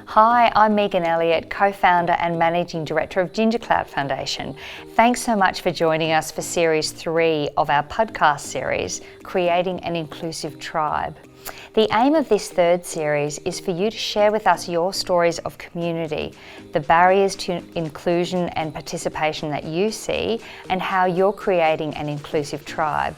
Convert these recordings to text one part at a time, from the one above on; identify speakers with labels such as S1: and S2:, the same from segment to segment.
S1: Hi, I'm Megan Elliott, co-founder and managing director of GingerCloud Foundation. Thanks so much for joining us for series 3 of our podcast series, Creating an Inclusive Tribe. The aim of this third series is for you to share with us your stories of community, the barriers to inclusion and participation that you see, and how you're creating an inclusive tribe.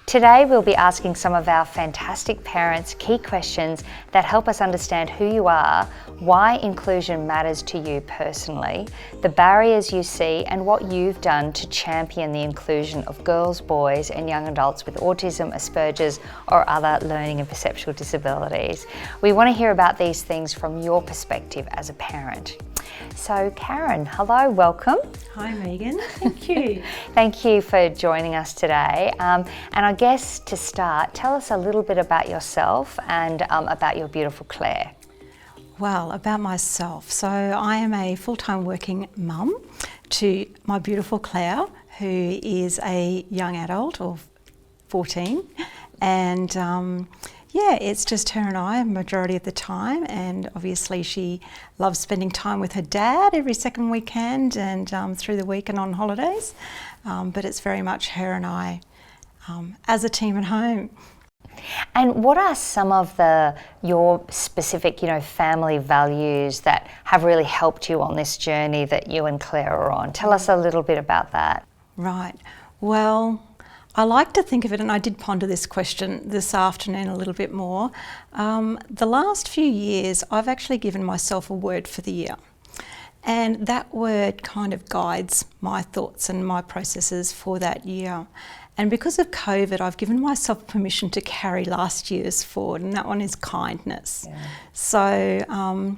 S1: Today we'll be asking some of our fantastic parents key questions that help us understand who you are, why inclusion matters to you personally, the barriers you see and what you've done to champion the inclusion of girls, boys and young adults with autism, Asperger's or other learning and perceptual disabilities. We want to hear about these things from your perspective as a parent. So Karen, hello, welcome.
S2: Hi Megan, thank you.
S1: Thank you for joining us today. And I guess to start, tell us a little bit about yourself and about your beautiful Claire.
S2: Well, about myself. So I am a full-time working mum to my beautiful Claire, who is a young adult of 14. And yeah, it's just her and I a majority of the time, and obviously she loves spending time with her dad every second weekend and through the week and on holidays, but it's very much her and I as a team at home.
S1: And what are some of your specific, family values that have really helped you on this journey that you and Claire are on? Tell us a little bit about that.
S2: Right. Well, I like to think of it, and I did ponder this question this afternoon a little bit more. The last few years, I've actually given myself a word for the year. And that word kind of guides my thoughts and my processes for that year. And because of COVID, I've given myself permission to carry last year's forward, and that one is kindness. Yeah. So,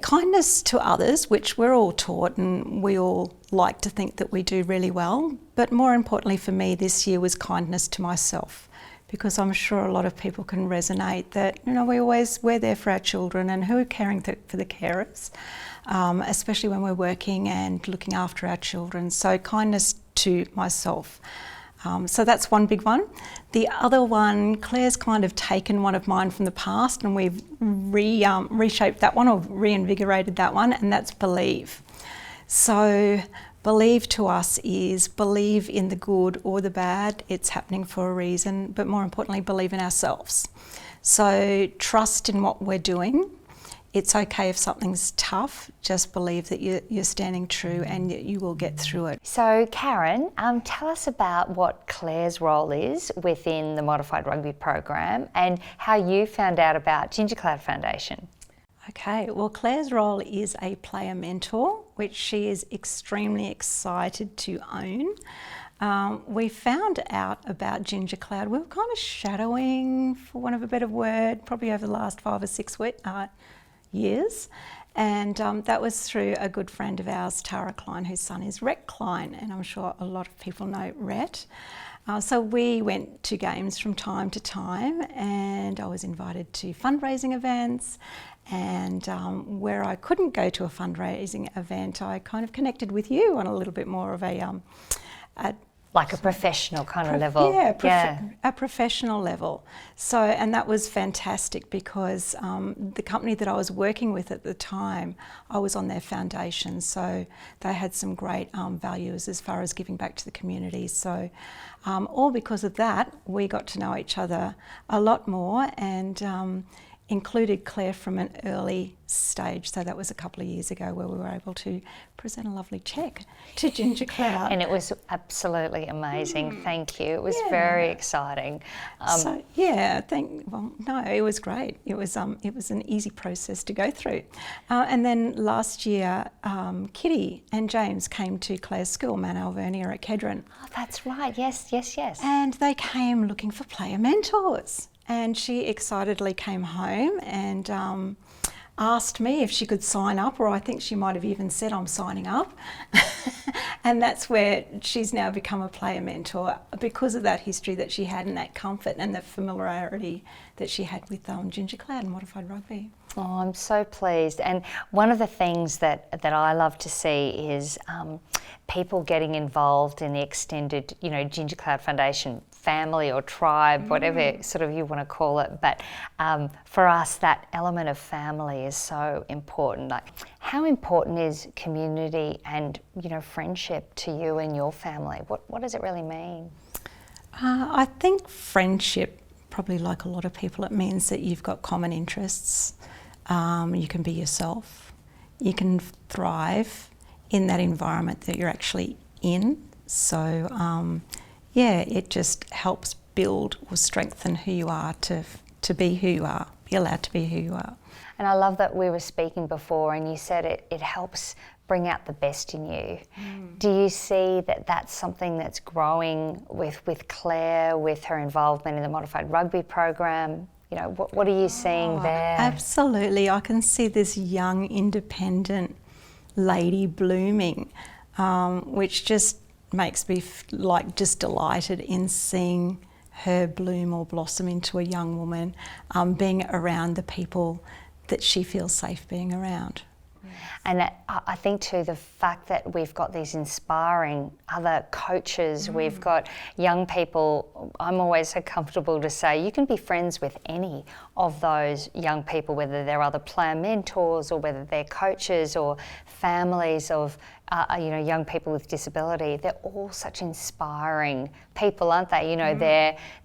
S2: kindness to others, which we're all taught and we all like to think that we do really well. But more importantly for me this year was kindness to myself, because I'm sure a lot of people can resonate that, we're there for our children and who are caring for the carers, especially when we're working and looking after our children. So kindness to myself. So that's one big one. The other one, Claire's kind of taken one of mine from the past and we've reshaped that one or reinvigorated that one, and that's believe. So believe to us is believe in the good or the bad. It's happening for a reason, but more importantly, believe in ourselves. So trust in what we're doing. It's okay if something's tough, just believe that you're standing true and you will get through it.
S1: So Karen, tell us about what Claire's role is within the Modified Rugby Program and how you found out about GingerCloud Foundation.
S2: Okay, well Claire's role is a player mentor, which she is extremely excited to own. We found out about GingerCloud. We were kind of shadowing, for want of a better word, probably over the last 5 or 6 years, and that was through a good friend of ours, Tara Klein, whose son is Rhett Klein, and I'm sure a lot of people know Rhett. So we went to games from time to time, and I was invited to fundraising events, and where I couldn't go to a fundraising event, I kind of connected with you on a little bit more of a
S1: like a professional kind of level.
S2: Yeah, a professional level. So, and that was fantastic because the company that I was working with at the time, I was on their foundation. So they had some great values as far as giving back to the community. So all because of that, we got to know each other a lot more, and included Claire from an early stage. So that was a couple of years ago where we were able to present a lovely check to GingerCloud.
S1: And it was absolutely amazing. Thank you. It was very exciting.
S2: It was great. It was an easy process to go through. And then last year, Kitty and James came to Claire's school, Mount Alvernia at Kedron.
S1: Oh, that's right. Yes.
S2: And they came looking for player mentors. And she excitedly came home and asked me if she could sign up, or I think she might have even said, I'm signing up. And that's where she's now become a player mentor because of that history that she had and that comfort and the familiarity that she had with GingerCloud and Modified Rugby.
S1: Oh, I'm so pleased. And one of the things that I love to see is people getting involved in the extended, GingerCloud Foundation family or tribe, whatever sort of you want to call it. But for us, that element of family is so important. Like, how important is community and, you know, friendship to you and your family? What does it really mean?
S2: I think friendship, probably like a lot of people, it means that you've got common interests. You can be yourself. You can thrive in that environment that you're actually in. So, it just helps build or strengthen who you are to be who you are, be allowed to be who you are.
S1: And I love that we were speaking before and you said it helps bring out the best in you. Do you see that that's something that's growing with Claire, with her involvement in the Modified Rugby Program? You know, what are you seeing there?
S2: Absolutely. I can see this young, independent lady blooming, which just makes me just delighted in seeing her bloom or blossom into a young woman, being around the people that she feels safe being around.
S1: And I think too, the fact that we've got these inspiring other coaches, we've got young people, I'm always so comfortable to say you can be friends with any of those young people, whether they're other player mentors or whether they're coaches or families of young people with disability. They're all such inspiring people, aren't they? You know,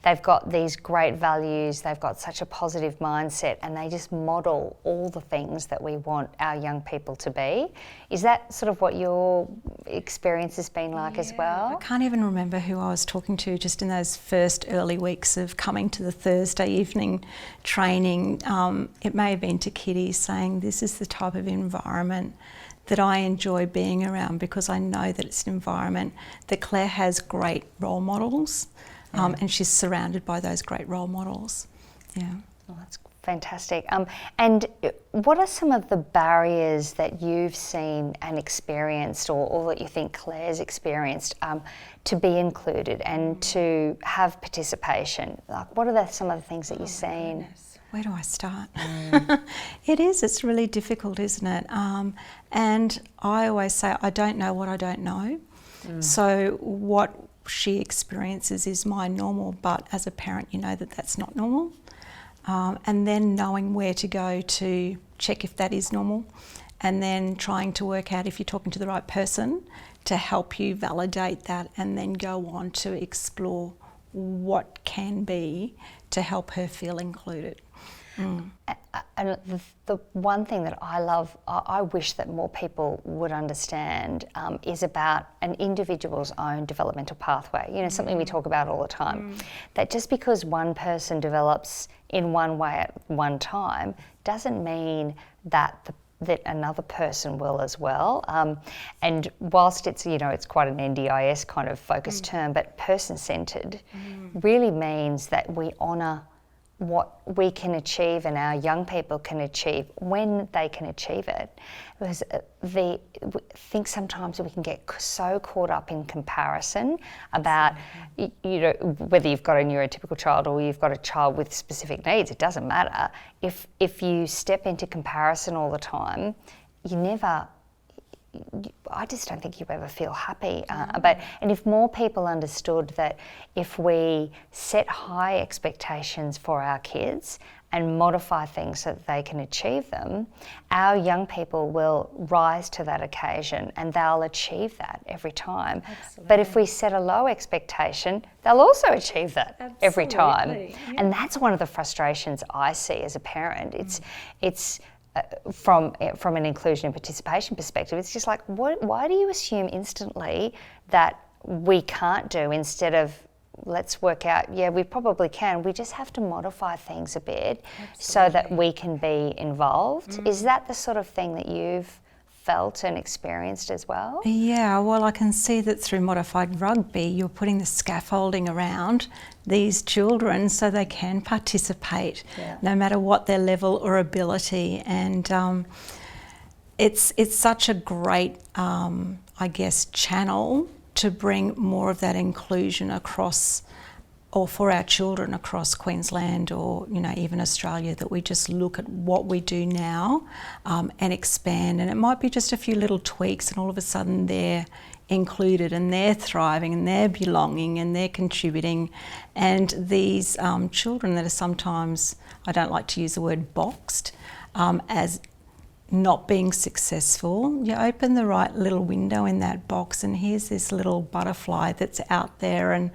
S1: they've got these great values, they've got such a positive mindset, and they just model all the things that we want our young people to be. Is that sort of what your experience has been like as well?
S2: I can't even remember who I was talking to just in those first early weeks of coming to the Thursday evening training. It may have been to Kitty, saying this is the type of environment that I enjoy being around, because I know that it's an environment that Claire has great role models, and she's surrounded by those great role models. Yeah.
S1: Oh, that's fantastic. And what are some of the barriers that you've seen and experienced, or that you think Claire's experienced, to be included and to have participation? Like, what are some of the things that you've seen?
S2: Where do I start? It's really difficult, isn't it? And I always say, I don't know what I don't know. So what she experiences is my normal, but as a parent, you know that that's not normal. And then knowing where to go to check if that is normal, and then trying to work out if you're talking to the right person to help you validate that, and then go on to explore what can be to help her feel included.
S1: And the one thing that I love, I wish that more people would understand, is about an individual's own developmental pathway. You know, something we talk about all the time. That just because one person develops in one way at one time doesn't mean that another person will as well. And whilst it's, it's quite an NDIS kind of focused term, but person-centred really means that we honour what we can achieve and our young people can achieve when they can achieve it. Because I think sometimes we can get so caught up in comparison about, whether you've got a neurotypical child or you've got a child with specific needs, it doesn't matter. If you step into comparison all the time, I just don't think you ever feel happy. And if more people understood that if we set high expectations for our kids and modify things so that they can achieve them, our young people will rise to that occasion and they'll achieve that every time. Absolutely. But if we set a low expectation, they'll also achieve that every time. Yeah. And that's one of the frustrations I see as a parent. It's from an inclusion and participation perspective, it's just like, why do you assume instantly that we can't do, instead of let's work out, we probably can, we just have to modify things a bit. Absolutely. So that we can be involved. Is that the sort of thing that you've felt and experienced as well?
S2: Yeah, well, I can see that through Modified Rugby, you're putting the scaffolding around these children so they can participate, no matter what their level or ability. And it's such a great, channel to bring more of that inclusion across, or for our children across Queensland or even Australia, that we just look at what we do now and expand. And it might be just a few little tweaks, and all of a sudden they're included and they're thriving and they're belonging and they're contributing. And these children that are sometimes, I don't like to use the word boxed, as not being successful, you open the right little window in that box and here's this little butterfly that's out there, and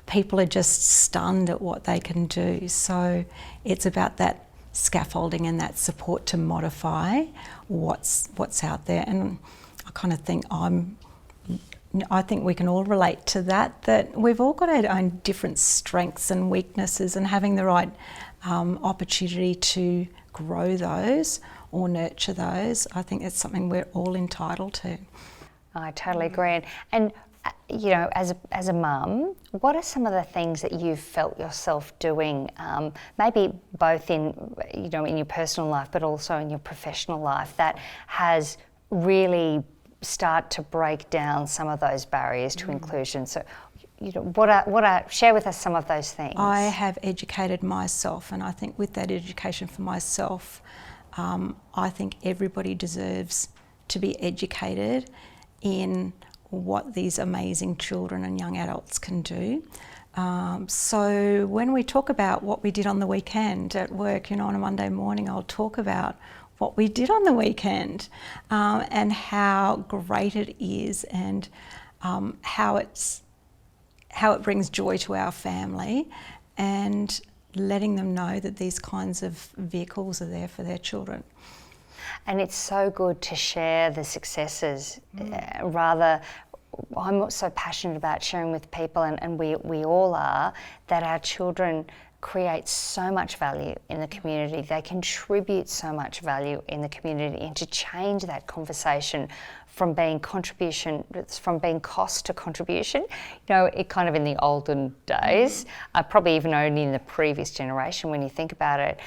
S2: people are just stunned at what they can do. So it's about that scaffolding and that support to modify what's out there. And I kind of think I think we can all relate to that we've all got our own different strengths and weaknesses, and having the right opportunity to grow those or nurture those, I think it's something we're all entitled to.
S1: I totally agree. And you know, as a mum, what are some of the things that you've felt yourself doing, maybe both in your personal life, but also in your professional life, that has really start to break down some of those barriers to inclusion? So, share with us some of those things.
S2: I have educated myself, and I think with that education for myself, I think everybody deserves to be educated in what these amazing children and young adults can do. So when we talk about what we did on the weekend at work, on a Monday morning, I'll talk about what we did on the weekend, and how great it is, and how it brings joy to our family, and letting them know that these kinds of vehicles are there for their children.
S1: And it's so good to share the successes. Rather, I'm so passionate about sharing with people, and we all are, that our children create so much value in the community. They contribute so much value in the community, and to change that conversation from being cost to contribution. It kind of in the olden days, probably even only in the previous generation, when you think about it,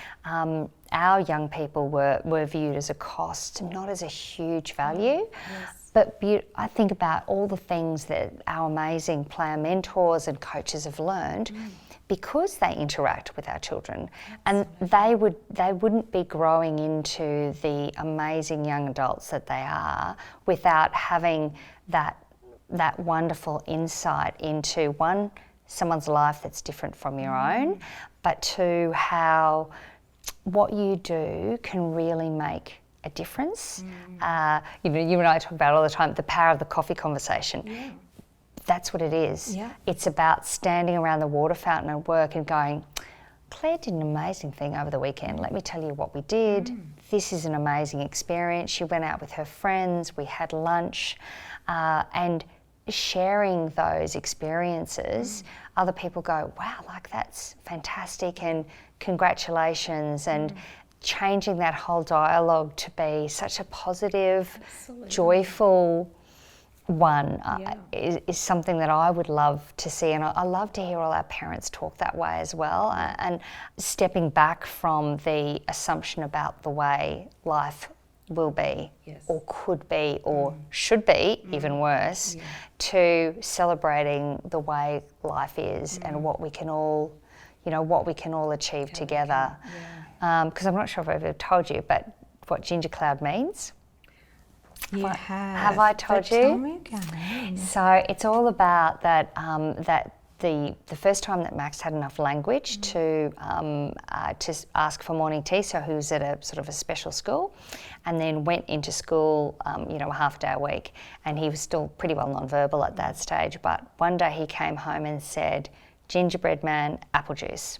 S1: our young people were viewed as a cost, not as a huge value. Yes. But I think about all the things that our amazing player mentors and coaches have learned because they interact with our children. And they wouldn't be growing into the amazing young adults that they are without having that wonderful insight into, one, someone's life that's different from your own, but two, how what you do can really make a difference. You and I talk about all the time the power of the coffee conversation. Yeah. That's what it is. Yeah. It's about standing around the water fountain at work and going, Claire did an amazing thing over the weekend. Let me tell you what we did. This is an amazing experience. She went out with her friends, we had lunch, and sharing those experiences, other people go, wow, that's fantastic, and congratulations, and changing that whole dialogue to be such a positive, joyful one is something that I would love to see, and I love to hear all our parents talk that way as well, and stepping back from the assumption about the way life will be, or could be, or should be, even worse, to celebrating the way life is and what we can all, achieve together. Because I'm not sure if I've ever told you, but what GingerCloud means.
S2: You have.
S1: Have I told you?
S2: Tell me again.
S1: So it's all about that. That the first time that Max had enough language to ask for morning tea. So he was at a sort of a special school, and then went into school, a half day a week, and he was still pretty well non-verbal at that stage. But one day he came home and said, "Gingerbread man, apple juice."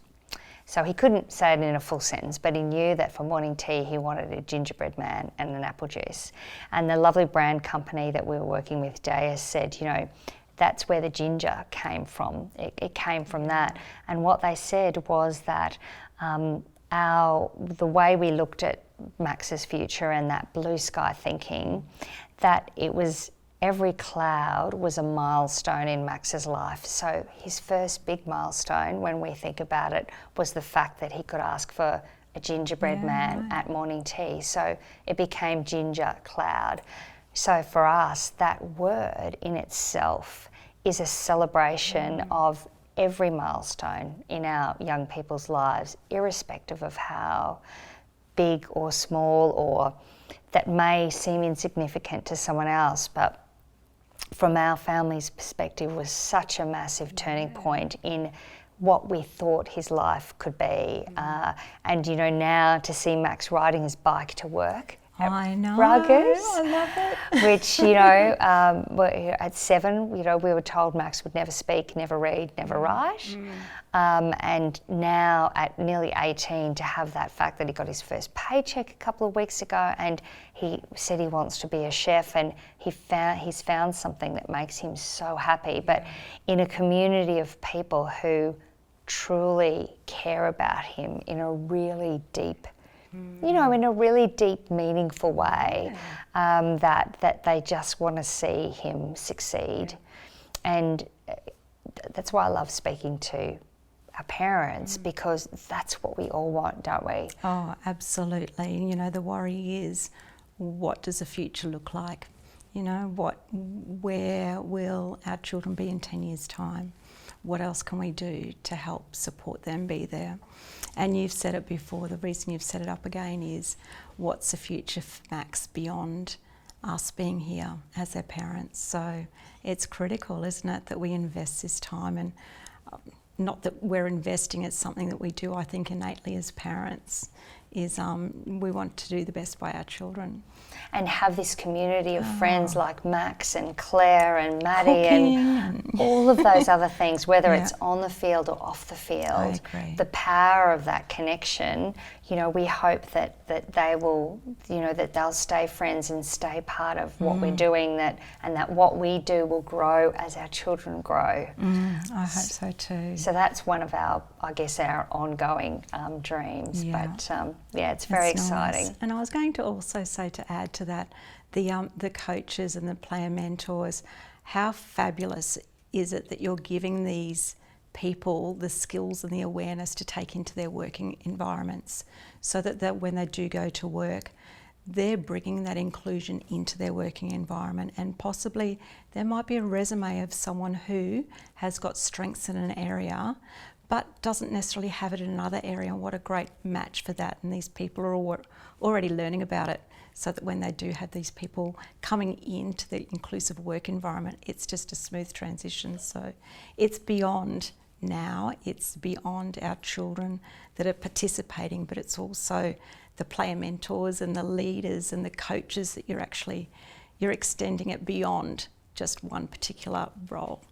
S1: So he couldn't say it in a full sentence, but he knew that for morning tea he wanted a gingerbread man and an apple juice. And the lovely brand company that we were working with, Deus, said, that's where the ginger came from. It came from that. And what they said was that the way we looked at Max's future and that blue sky thinking, that it was every cloud was a milestone in Max's life. So his first big milestone, when we think about it, was the fact that he could ask for a gingerbread man at morning tea. So it became GingerCloud. So for us, that word in itself is a celebration of every milestone in our young people's lives, irrespective of how big or small, or that may seem insignificant to someone else, but from our family's perspective, was such a massive turning point in what we thought his life could be. And, you know, now to see Max riding his bike to work.
S2: I know,
S1: Ruggers,
S2: I love it.
S1: which, you know, at 7, you know, we were told Max would never speak, never read, never write. And now at nearly 18, to have that fact that he got his first paycheck a couple of weeks ago, and he said he wants to be a chef, and he's found something that makes him so happy. But in a community of people who truly care about him in a really deep, you know, in a really deep, meaningful way, that they just want to see him succeed. And that's why I love speaking to our parents, because that's what we all want, don't we?
S2: Oh, absolutely. You know, the worry is, what does the future look like? You know, where will our children be in 10 years' time? What else can we do to help support them be there? And you've said it before, the reason you've set it up again is, what's the future for Max beyond us being here as their parents? So it's critical, isn't it, that we invest this time, and not that we're investing, it's something that we do, I think, innately as parents, is we want to do the best by our children.
S1: And have this community of friends like Max and Claire and Maddie and all of those other things, whether it's on the field or off the field.
S2: I agree.
S1: The power of that connection, you know, we hope that they will, you know, that they'll stay friends and stay part of what we're doing, and that what we do will grow as our children grow.
S2: I hope so too.
S1: So that's one of our, I guess, our ongoing dreams.
S2: Yeah.
S1: But yeah, it's very exciting.
S2: Nice. And I was going to also say, to add to that, the coaches and the player mentors, how fabulous is it that you're giving these people the skills and the awareness to take into their working environments, so that when they do go to work, they're bringing that inclusion into their working environment. And possibly there might be a resume of someone who has got strengths in an area but doesn't necessarily have it in another area, and what a great match for that. And these people are already learning about it, so that when they do have these people coming into the inclusive work environment, it's just a smooth transition. So it's beyond now, it's beyond our children that are participating, but it's also the player mentors and the leaders and the coaches that you're extending it beyond just one particular role.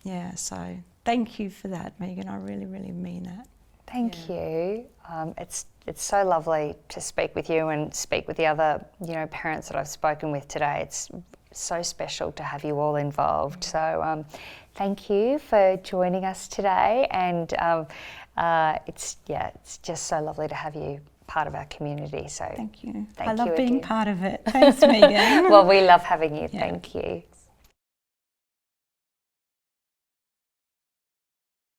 S2: Yeah, so thank you for that, Megan. I really, really mean that.
S1: Thank you. It's so lovely to speak with you and speak with the other, you know, parents that I've spoken with today. It's so special to have you all involved. So thank you for joining us today, and it's just so lovely to have you part of our community. So
S2: thank you.
S1: Thank
S2: I love
S1: you
S2: being
S1: again.
S2: part of it. Thanks, Megan.
S1: Well, we love having you.
S2: Yeah.
S1: Thank you.